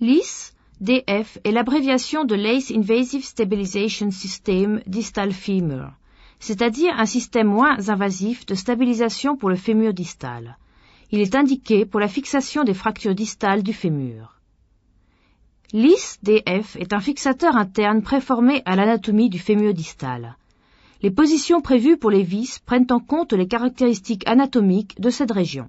LIS, DF, est l'abréviation de Less Invasive Stabilization System Distal Femur, c'est-à-dire un système moins invasif de stabilisation pour le fémur distal. Il est indiqué pour la fixation des fractures distales du fémur. LIS, DF, est un fixateur interne préformé à l'anatomie du fémur distal. Les positions prévues pour les vis prennent en compte les caractéristiques anatomiques de cette région.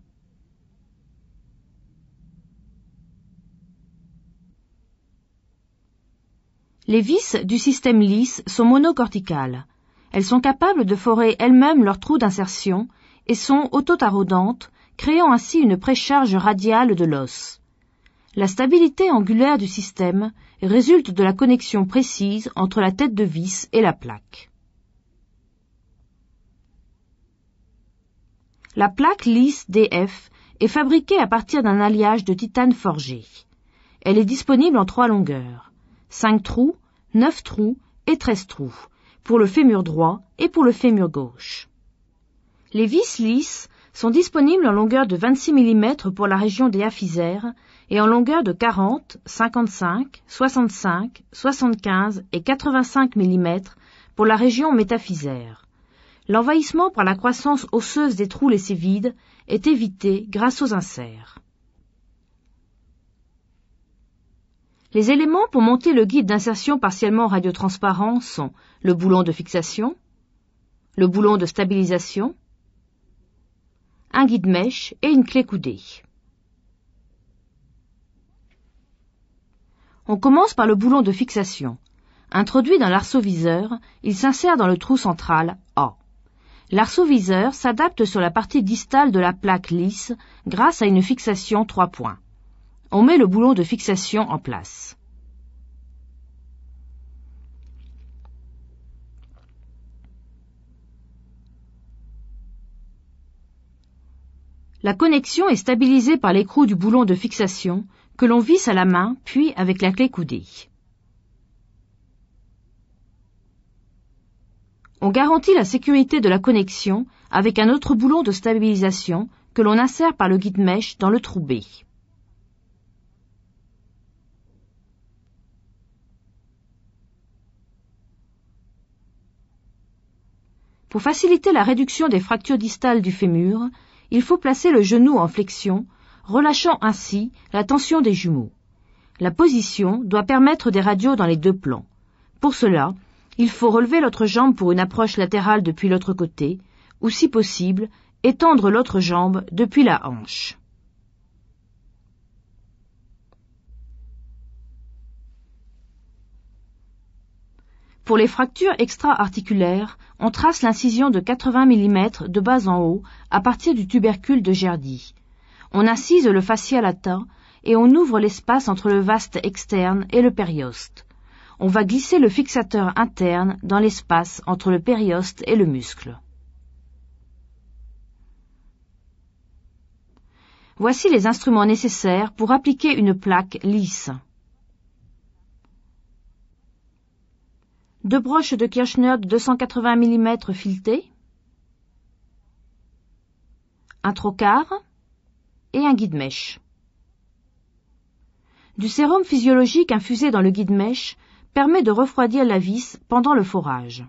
Les vis du système LIS sont monocorticales. Elles sont capables de forer elles-mêmes leurs trous d'insertion et sont autotaraudantes, créant ainsi une précharge radiale de l'os. La stabilité angulaire du système résulte de la connexion précise entre la tête de vis et la plaque. La plaque LIS DF est fabriquée à partir d'un alliage de titane forgé. Elle est disponible en 3 longueurs, 5 trous, 9 trous et 13 trous, pour le fémur droit et pour le fémur gauche. Les vis LIS sont disponibles en longueur de 26 mm pour la région des aphysaires et en longueur de 40, 55, 65, 75 et 85 mm pour la région métaphysaire. L'envahissement par la croissance osseuse des trous laissés vides est évité grâce aux inserts. Les éléments pour monter le guide d'insertion partiellement radiotransparent sont le boulon de fixation, le boulon de stabilisation, un guide mèche et une clé coudée. On commence par le boulon de fixation. Introduit dans l'arceau-viseur, il s'insère dans le trou central A. L'arceau-viseur s'adapte sur la partie distale de la plaque LIS grâce à une fixation 3 points. On met le boulon de fixation en place. La connexion est stabilisée par l'écrou du boulon de fixation que l'on visse à la main puis avec la clé coudée. On garantit la sécurité de la connexion avec un autre boulon de stabilisation que l'on insère par le guide mèche dans le trou B. Pour faciliter la réduction des fractures distales du fémur, il faut placer le genou en flexion, relâchant ainsi la tension des jumeaux. La position doit permettre des radios dans les 2 plans. Pour cela, il faut relever l'autre jambe pour une approche latérale depuis l'autre côté, ou si possible, étendre l'autre jambe depuis la hanche. Pour les fractures extra-articulaires, on trace l'incision de 80 mm de bas en haut à partir du tubercule de Gerdy. On incise le fascia lata et on ouvre l'espace entre le vaste externe et le périoste. On va glisser le fixateur interne dans l'espace entre le périoste et le muscle. Voici les instruments nécessaires pour appliquer une plaque lisse. 2 broches de Kirchner de 280 mm filetées, un trocard et un guide mèche. Du sérum physiologique infusé dans le guide mèche permet de refroidir la vis pendant le forage.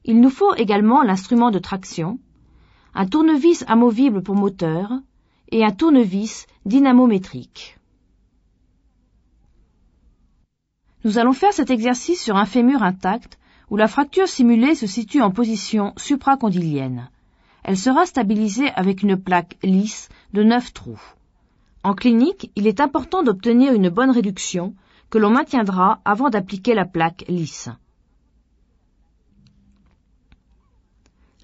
Il nous faut également l'instrument de traction, un tournevis amovible pour moteur et un tournevis dynamométrique. Nous allons faire cet exercice sur un fémur intact où la fracture simulée se situe en position supracondylienne. Elle sera stabilisée avec une plaque lisse de 9 trous. En clinique, il est important d'obtenir une bonne réduction que l'on maintiendra avant d'appliquer la plaque lisse.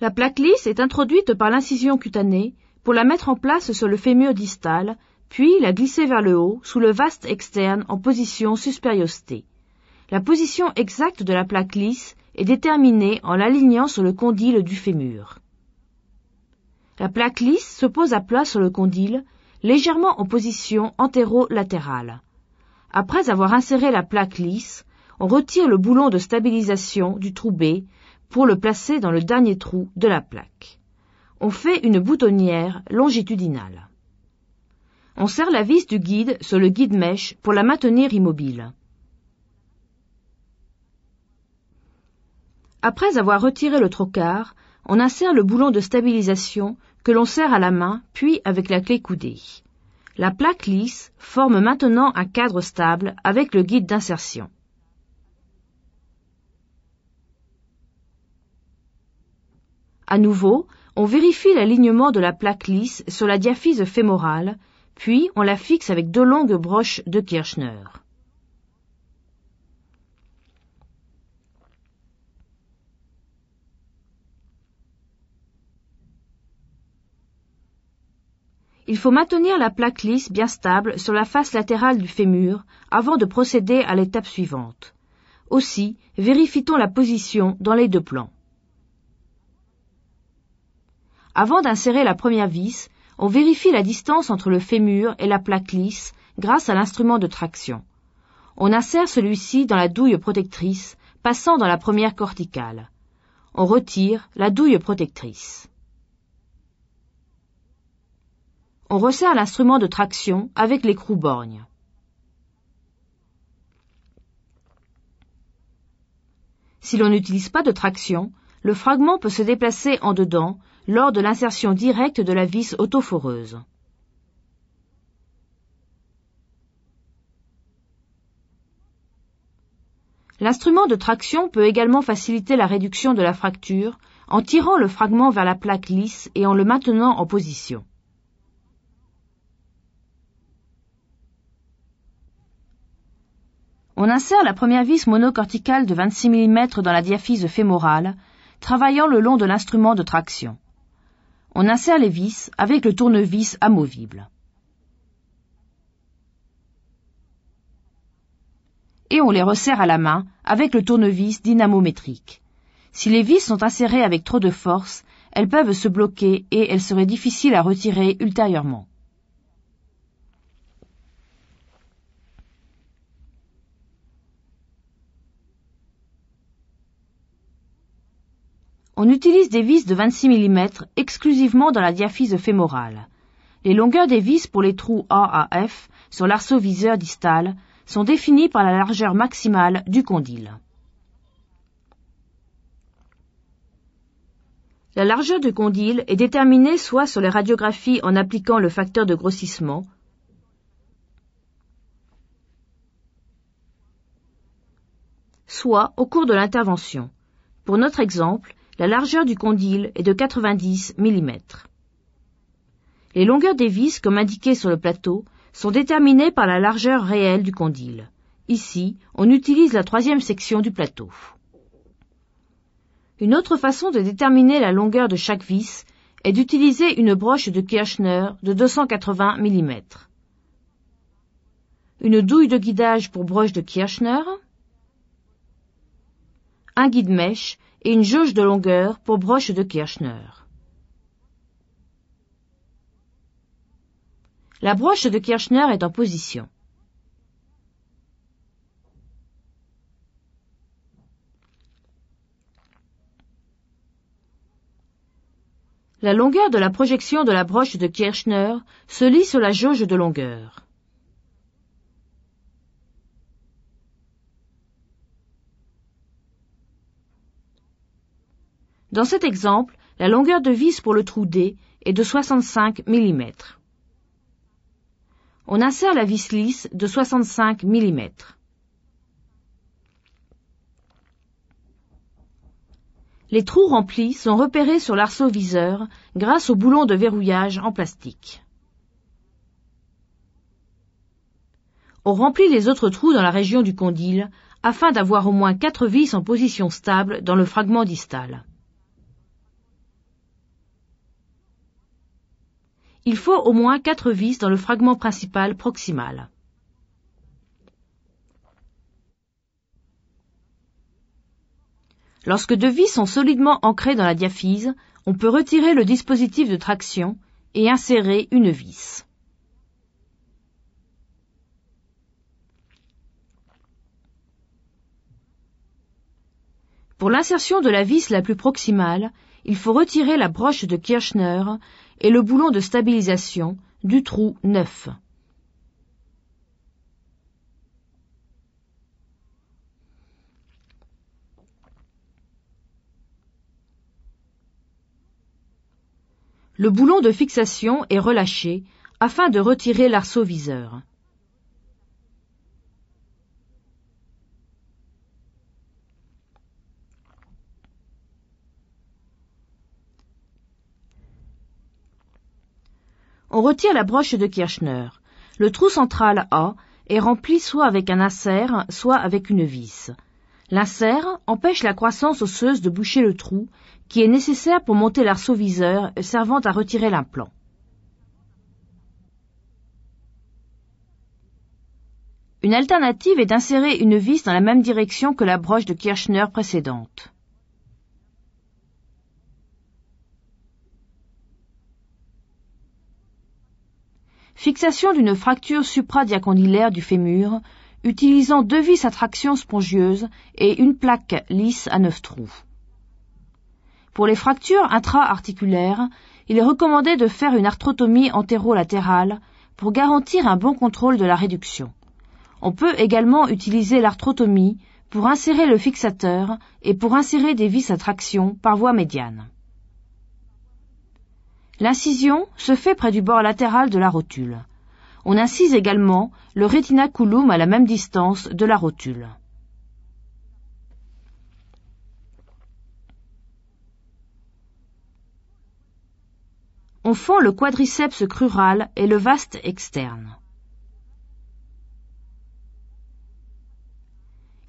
La plaque lisse est introduite par l'incision cutanée pour la mettre en place sur le fémur distal, puis la glisser vers le haut sous le vaste externe en position suspériostée. La position exacte de la plaque lisse est déterminée en l'alignant sur le condyle du fémur. La plaque lisse se pose à plat sur le condyle, légèrement en position antéro-latérale. Après avoir inséré la plaque lisse, on retire le boulon de stabilisation du trou B pour le placer dans le dernier trou de la plaque. On fait une boutonnière longitudinale. On serre la vis du guide sur le guide-mèche pour la maintenir immobile. Après avoir retiré le trocard, on insère le boulon de stabilisation que l'on serre à la main, puis avec la clé coudée. La plaque lisse forme maintenant un cadre stable avec le guide d'insertion. À nouveau, on vérifie l'alignement de la plaque lisse sur la diaphyse fémorale, puis on la fixe avec 2 longues broches de Kirchner. Il faut maintenir la plaque lisse bien stable sur la face latérale du fémur avant de procéder à l'étape suivante. Aussi, vérifie-t-on la position dans les 2 plans. Avant d'insérer la première vis, on vérifie la distance entre le fémur et la plaque lisse grâce à l'instrument de traction. On insère celui-ci dans la douille protectrice, passant dans la première corticale. On retire la douille protectrice. On resserre l'instrument de traction avec l'écrou-borgne. Si l'on n'utilise pas de traction, le fragment peut se déplacer en dedans lors de l'insertion directe de la vis autoforeuse. L'instrument de traction peut également faciliter la réduction de la fracture en tirant le fragment vers la plaque lisse et en le maintenant en position. On insère la première vis monocorticale de 26 mm dans la diaphyse fémorale, travaillant le long de l'instrument de traction. On insère les vis avec le tournevis amovible. Et on les resserre à la main avec le tournevis dynamométrique. Si les vis sont insérées avec trop de force, elles peuvent se bloquer et elles seraient difficiles à retirer ultérieurement. On utilise des vis de 26 mm exclusivement dans la diaphyse fémorale. Les longueurs des vis pour les trous A à F sur l'arceau-viseur distal sont définies par la largeur maximale du condyle. La largeur du condyle est déterminée soit sur les radiographies en appliquant le facteur de grossissement, soit au cours de l'intervention. Pour notre exemple, la largeur du condyle est de 90 mm. Les longueurs des vis, comme indiqué sur le plateau, sont déterminées par la largeur réelle du condyle. Ici, on utilise la 3e section du plateau. Une autre façon de déterminer la longueur de chaque vis est d'utiliser une broche de Kirchner de 280 mm. Une douille de guidage pour broche de Kirchner, un guide-mèche et une jauge de longueur pour broche de Kirchner. La broche de Kirchner est en position. La longueur de la projection de la broche de Kirchner se lit sur la jauge de longueur. Dans cet exemple, la longueur de vis pour le trou D est de 65 mm. On insère la vis lisse de 65 mm. Les trous remplis sont repérés sur l'arceau-viseur grâce au boulon de verrouillage en plastique. On remplit les autres trous dans la région du condyle afin d'avoir au moins 4 vis en position stable dans le fragment distal. Il faut au moins 4 vis dans le fragment principal proximal. Lorsque 2 vis sont solidement ancrées dans la diaphyse, on peut retirer le dispositif de traction et insérer une vis. Pour l'insertion de la vis la plus proximale, il faut retirer la broche de Kirchner et le boulon de stabilisation du trou 9. Le boulon de fixation est relâché afin de retirer l'arceau viseur. On retire la broche de Kirchner. Le trou central A est rempli soit avec un insert, soit avec une vis. L'insert empêche la croissance osseuse de boucher le trou, qui est nécessaire pour monter l'arceau viseur servant à retirer l'implant. Une alternative est d'insérer une vis dans la même direction que la broche de Kirchner précédente. Fixation d'une fracture supradiacondylaire du fémur, utilisant 2 vis à traction spongieuse et une plaque lisse à 9 trous. Pour les fractures intra-articulaires, il est recommandé de faire une arthrotomie antérolatérale pour garantir un bon contrôle de la réduction. On peut également utiliser l'arthrotomie pour insérer le fixateur et pour insérer des vis à traction par voie médiane. L'incision se fait près du bord latéral de la rotule. On incise également le retinaculum à la même distance de la rotule. On fend le quadriceps crural et le vaste externe.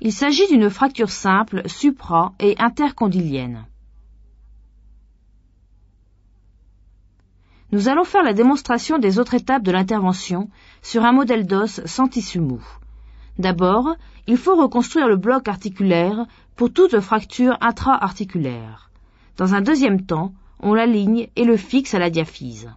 Il s'agit d'une fracture simple supra- et intercondylienne. Nous allons faire la démonstration des autres étapes de l'intervention sur un modèle d'os sans tissu mou. D'abord, il faut reconstruire le bloc articulaire pour toute fracture intra-articulaire. Dans un deuxième temps, on l'aligne et le fixe à la diaphyse.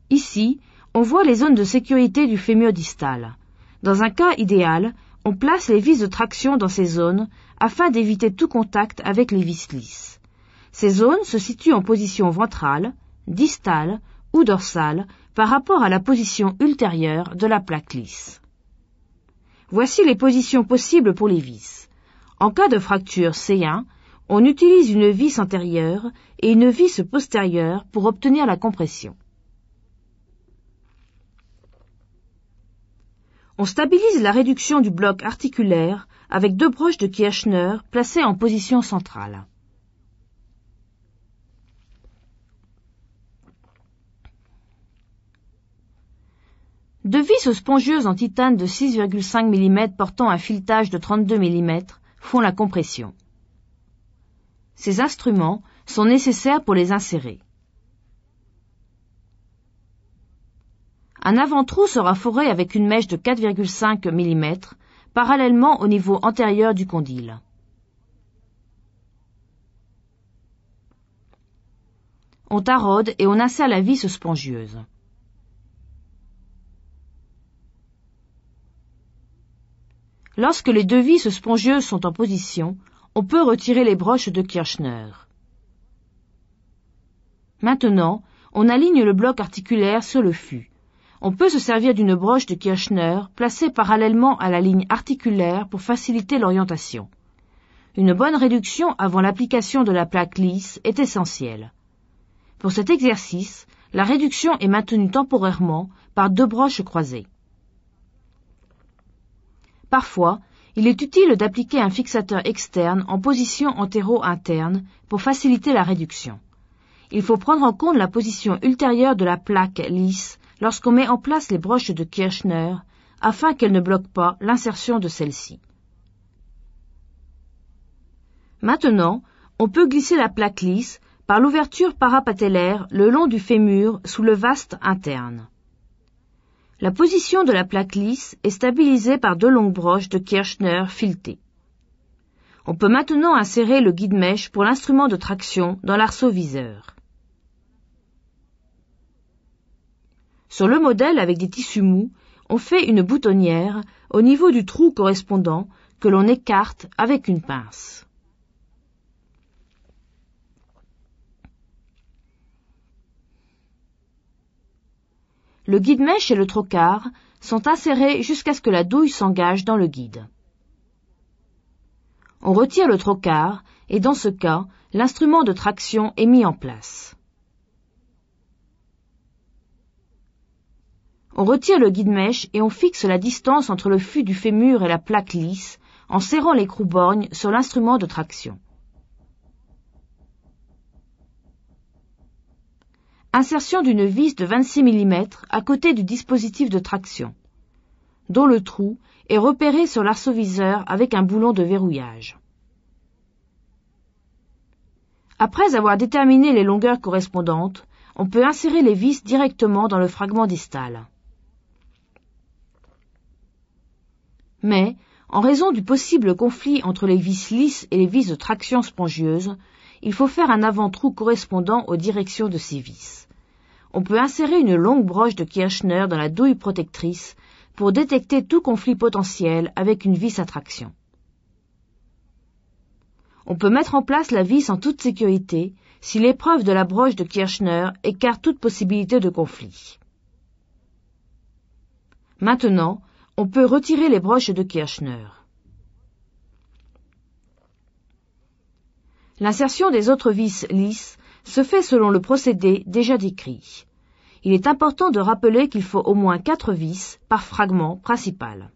Ici, on voit les zones de sécurité du fémur distal. Dans un cas idéal, on place les vis de traction dans ces zones afin d'éviter tout contact avec les vis lisses. Ces zones se situent en position ventrale, distale ou dorsale par rapport à la position ultérieure de la plaque lisse. Voici les positions possibles pour les vis. En cas de fracture C1, on utilise une vis antérieure et une vis postérieure pour obtenir la compression. On stabilise la réduction du bloc articulaire avec 2 broches de Kirchner placées en position centrale. Deux vis spongieuses en titane de 6,5 mm portant un filetage de 32 mm font la compression. Ces instruments sont nécessaires pour les insérer. Un avant-trou sera foré avec une mèche de 4,5 mm parallèlement au niveau antérieur du condyle. On taraude et on insère la vis spongieuse. Lorsque les 2 vis spongieuses sont en position, on peut retirer les broches de Kirchner. Maintenant, on aligne le bloc articulaire sur le fût. On peut se servir d'une broche de Kirchner placée parallèlement à la ligne articulaire pour faciliter l'orientation. Une bonne réduction avant l'application de la plaque lisse est essentielle. Pour cet exercice, la réduction est maintenue temporairement par 2 broches croisées. Parfois, il est utile d'appliquer un fixateur externe en position antéro-interne pour faciliter la réduction. Il faut prendre en compte la position ultérieure de la plaque lisse lorsqu'on met en place les broches de Kirchner afin qu'elles ne bloquent pas l'insertion de celle-ci. Maintenant, on peut glisser la plaque lisse par l'ouverture parapatellaire le long du fémur sous le vaste interne. La position de la plaque lisse est stabilisée par 2 longues broches de Kirchner filetées. On peut maintenant insérer le guide-mèche pour l'instrument de traction dans l'arceau viseur. Sur le modèle avec des tissus mous, on fait une boutonnière au niveau du trou correspondant que l'on écarte avec une pince. Le guide-mèche et le trocard sont insérés jusqu'à ce que la douille s'engage dans le guide. On retire le trocard et dans ce cas, l'instrument de traction est mis en place. On retire le guide-mèche et on fixe la distance entre le fût du fémur et la plaque lisse en serrant l'écrou-borgne sur l'instrument de traction. Insertion d'une vis de 26 mm à côté du dispositif de traction, dont le trou est repéré sur l'arceau-viseur avec un boulon de verrouillage. Après avoir déterminé les longueurs correspondantes, on peut insérer les vis directement dans le fragment distal. Mais, en raison du possible conflit entre les vis lisses et les vis de traction spongieuse, il faut faire un avant-trou correspondant aux directions de ces vis. On peut insérer une longue broche de Kirchner dans la douille protectrice pour détecter tout conflit potentiel avec une vis à traction. On peut mettre en place la vis en toute sécurité si l'épreuve de la broche de Kirchner écarte toute possibilité de conflit. Maintenant, on peut retirer les broches de Kirchner. L'insertion des autres vis lisses se fait selon le procédé déjà décrit. Il est important de rappeler qu'il faut au moins 4 vis par fragment principal.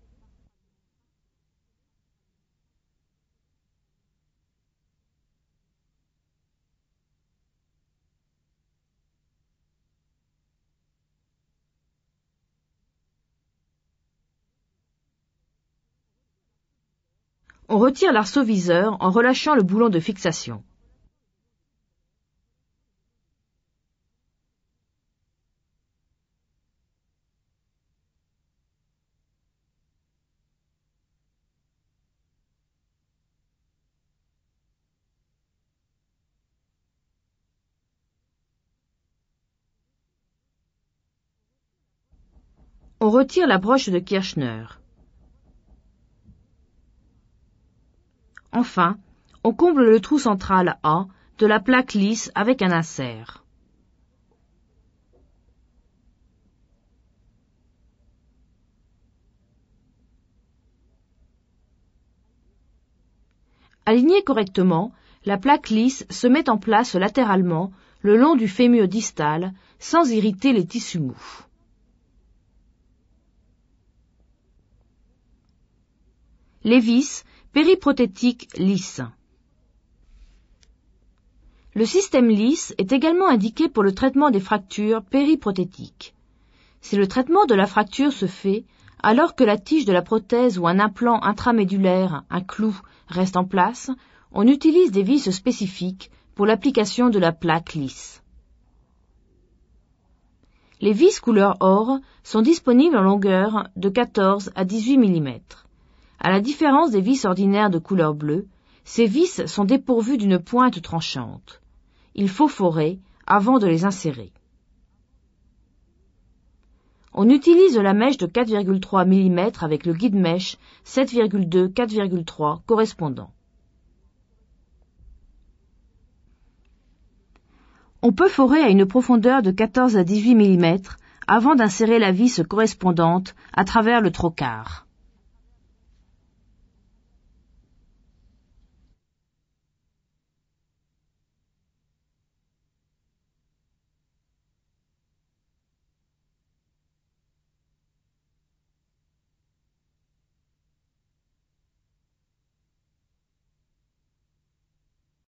On retire l'arceau-viseur en relâchant le boulon de fixation. On retire la broche de Kirchner. Enfin, on comble le trou central A de la plaque lisse avec un insert. Alignée correctement, la plaque lisse se met en place latéralement le long du fémur distal sans irriter les tissus mous. Les vis périprothétiques lisses. Le système lisse est également indiqué pour le traitement des fractures périprothétiques. Si le traitement de la fracture se fait alors que la tige de la prothèse ou un implant intramédulaire, un clou, reste en place, on utilise des vis spécifiques pour l'application de la plaque lisse. Les vis couleur or sont disponibles en longueur de 14 à 18 mm. À la différence des vis ordinaires de couleur bleue, ces vis sont dépourvues d'une pointe tranchante. Il faut forer avant de les insérer. On utilise la mèche de 4,3 mm avec le guide-mèche 7,2-4,3 correspondant. On peut forer à une profondeur de 14 à 18 mm avant d'insérer la vis correspondante à travers le trocard.